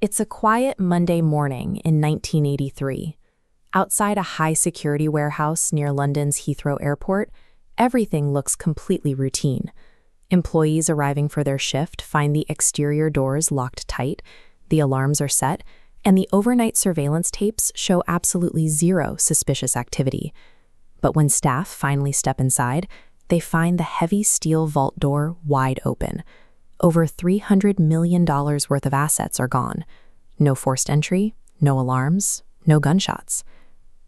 It's a quiet Monday morning in 1983. Outside a high-security warehouse near London's Heathrow Airport, everything looks completely routine. Employees arriving for their shift find the exterior doors locked tight, the alarms are set, and the overnight surveillance tapes show absolutely zero suspicious activity. But when staff finally step inside, they find the heavy steel vault door wide open. Over $300 million worth of assets are gone. No forced entry, no alarms, no gunshots.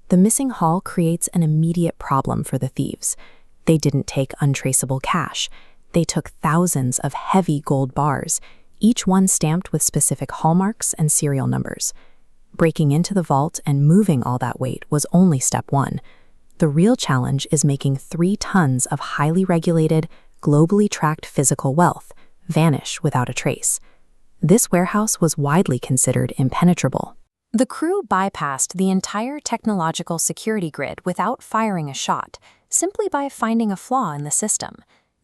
The missing haul creates an immediate problem for the thieves. They didn't take untraceable cash. They took thousands of heavy gold bars, each one stamped with specific hallmarks and serial numbers. Breaking into the vault and moving all that weight was only step one. The real challenge is making 3 tons of highly regulated, globally tracked physical wealth vanish without a trace. This warehouse was widely considered impenetrable. The crew bypassed the entire technological security grid without firing a shot, simply by finding a flaw in the system.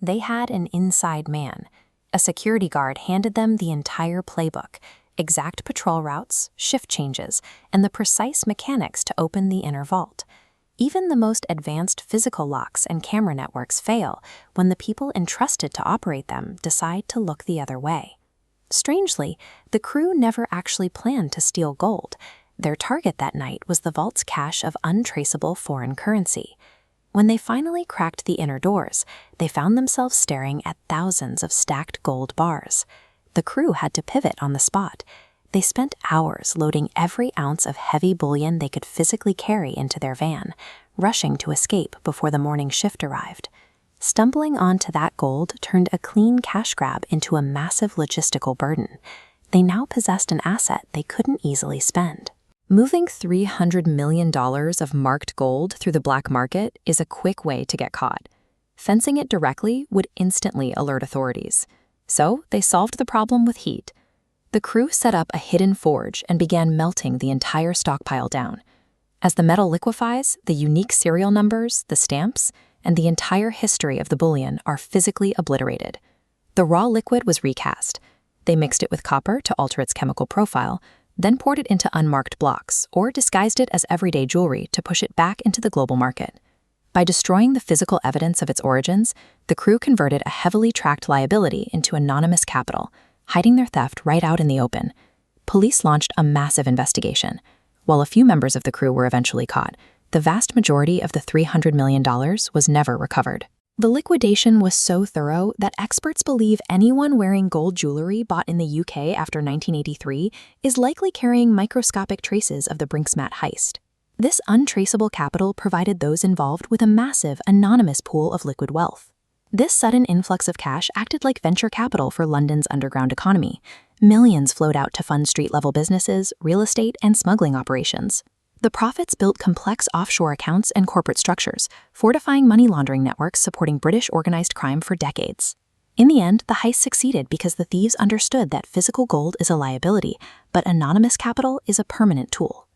They had an inside man. A security guard handed them the entire playbook, exact patrol routes, shift changes, and the precise mechanics to open the inner vault. Even the most advanced physical locks and camera networks fail when the people entrusted to operate them decide to look the other way. Strangely, the crew never actually planned to steal gold. Their target that night was the vault's cache of untraceable foreign currency. When they finally cracked the inner doors, they found themselves staring at thousands of stacked gold bars. The crew had to pivot on the spot. They spent hours loading every ounce of heavy bullion they could physically carry into their van, rushing to escape before the morning shift arrived. Stumbling onto that gold turned a clean cash grab into a massive logistical burden. They now possessed an asset they couldn't easily spend. Moving $300 million of marked gold through the black market is a quick way to get caught. Fencing it directly would instantly alert authorities. So they solved the problem with heat. The crew set up a hidden forge and began melting the entire stockpile down. As the metal liquefies, the unique serial numbers, the stamps, and the entire history of the bullion are physically obliterated. The raw liquid was recast. They mixed it with copper to alter its chemical profile, then poured it into unmarked blocks or disguised it as everyday jewelry to push it back into the global market. By destroying the physical evidence of its origins, the crew converted a heavily tracked liability into anonymous capital, hiding their theft right out in the open. Police launched a massive investigation. While a few members of the crew were eventually caught, the vast majority of the $300 million was never recovered. The liquidation was so thorough that experts believe anyone wearing gold jewelry bought in the UK after 1983 is likely carrying microscopic traces of the Brinksmat heist. This untraceable capital provided those involved with a massive, anonymous pool of liquid wealth. This sudden influx of cash acted like venture capital for London's underground economy. Millions flowed out to fund street-level businesses, real estate, and smuggling operations. The profits built complex offshore accounts and corporate structures, fortifying money laundering networks supporting British organized crime for decades. In the end, the heist succeeded because the thieves understood that physical gold is a liability, but anonymous capital is a permanent tool.